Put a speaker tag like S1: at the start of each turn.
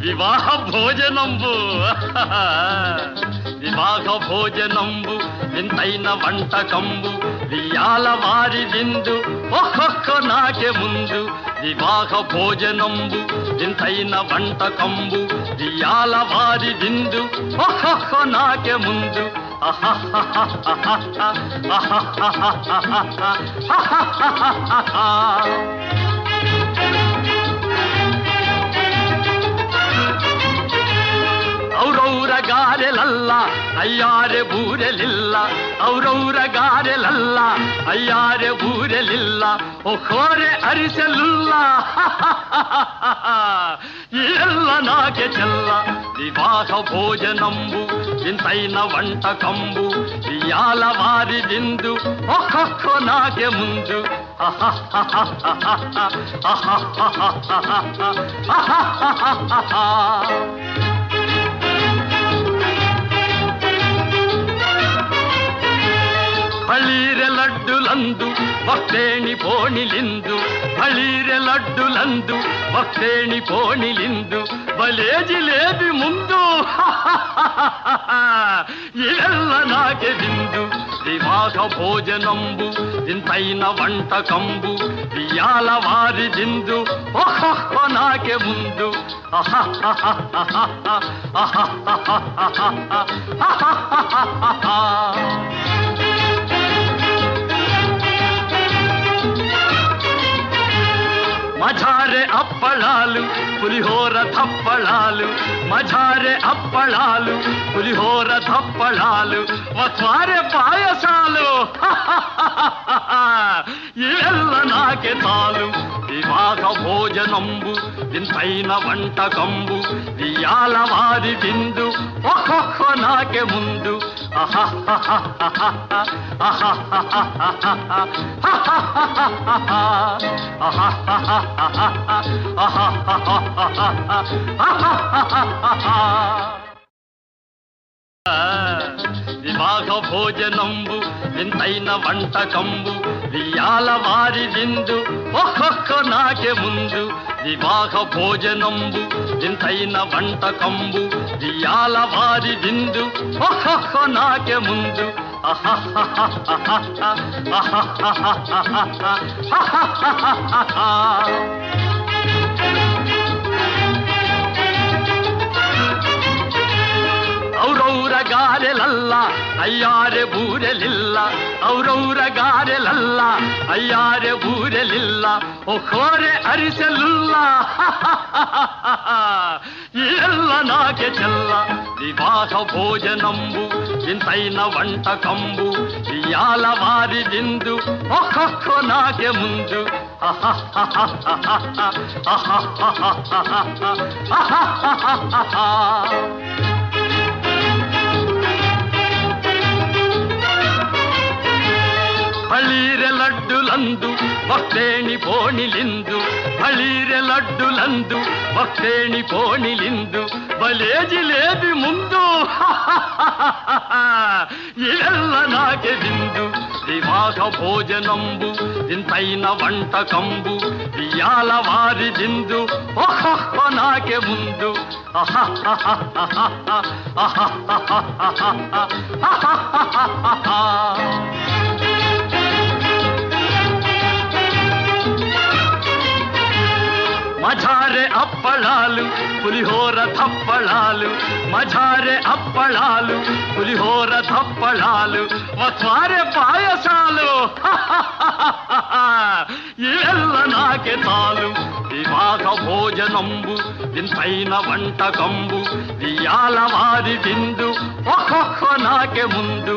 S1: వివాహ భోజనంబు వివాహ భోజనంబు వింతైన వంటకంబు వియాల వారి విందు ఒక్కొక్క నాకే ముందు వివాహ భోజనంబు వింతైన వంటకంబు వియాల వారి విందు ఒక్కొక్క నాకే ముందు ಔರೌರ ಗಾರೆಲಲ್ಲ ಅಯ್ಯಾರೆ ಬೂರೆಲಿಲ್ಲ ಔರೌರ ಗಾರೆಲಲ್ಲ ಅಯ್ಯಾರೆ ಬೂರೆಲಿಲ್ಲ ಒಕ್ಕೋರೆ ಅರಿಸಲಿಲ್ಲ ಎಲ್ಲ ನಾಗೆ ಚೆಲ್ಲ ವಿವಾಹ ಭೋಜನಂಬು ಇಂತೈನ వంటకంబు వియాల వారి విందు ఒక్కొక్క నాకే ముందు ಬಳೀರೆ ಲಡ್ಡುಲಂದು ಭಕ್ತೇಣಿ ಪೋಣಿಲಿಂದು ಬಳೀರೆ ಲಡ್ಡುಲಂದು ಭಕ್ತೇಣಿ ಪೋಣಿಲಿಂದು ಬಲೇ ಜಿಲೇಬಿ ಮುಂದು ಇವೆಲ್ಲ ನಾಗೆ ಬಿಂದು ವಿವಾಹ ಭೋಜನಂಬು ಇಂತೈನ వంటకంబు వియాల వారి విందు ఒక్కొక్క నాకే ముందు మజారే అప్పళాలు పులిహోర తప్పళాలు మజారే అప్పళాలు పులిహోర తప్పళాలు వస్వారే పాయసాలు ఇವೆಲ್ಲ నాకే చాలు వివాహ భోజనంబు ఇంతైన వంటకంబు వియాల వారి విందు ఒక్కొక్క నాకే ముందు వివాహ భోజనంబు వింతైన వంటకంబు వియాల వారి విందు ఒక్కొక్క నాకే ముందు వివాహ భోజనంబు వింతైన వంటకంబు వియాల వారి విందు ఒక్కొక్క నాకే ముందు ಔರೌರ ಗಾರೆಲಲ್ಲ ಅಯ್ಯಾರೆ ಬೂರೆಲಿಲ್ಲ ಔರೌರ ಗಾರೆಲಲ್ಲ ಅಯ್ಯಾರೆ ಬೂರೆಲಿಲ್ಲ ಒಕ್ಕೋರೆ ಅರಿಸಲಿಲ್ಲ ಎಲ್ಲ ನಾಗೆ ಚೆಲ್ಲ ವಿವಾಹ ಭೋಜನಂಬು ಇಂತೈನ వంటకంబు వియాల వారి విందు ఒక్కొక్క నాకే ముందు ಬಳೀರೆ ಲಡ್ಡುಲಂದು ಭಕ್ತೇಣಿ ಪೋಣಿಲಿಂದು ಬಳೀರೆ ಲಡ್ಡುಲಂದು ಭಕ್ತೇಣಿ ಪೋಣಿಲಿಂದು ಬಲೇ ಜಿಲೇಬಿ ಮುಂದು ಇವೆಲ್ಲ ನಾಗೆ ಬಿಂದು వివాహ భోజనంబు ఇంతైన వంటకంబు వియాల వారి విందు ఒక్కొక్క నాకే ముందు మజారే అప్పళాలు పులిహోర తప్పళాలు మజారే అప్పళాలు పులిహోర తప్పళాలు వస్వారే పాయసాలు ఇವೆಲ್ಲ నాకే చాలు వివాహ భోజనంబు ఇంతైన వంటకంబు వియాల వారి విందు ఒక్కొక్క నాకే ముందు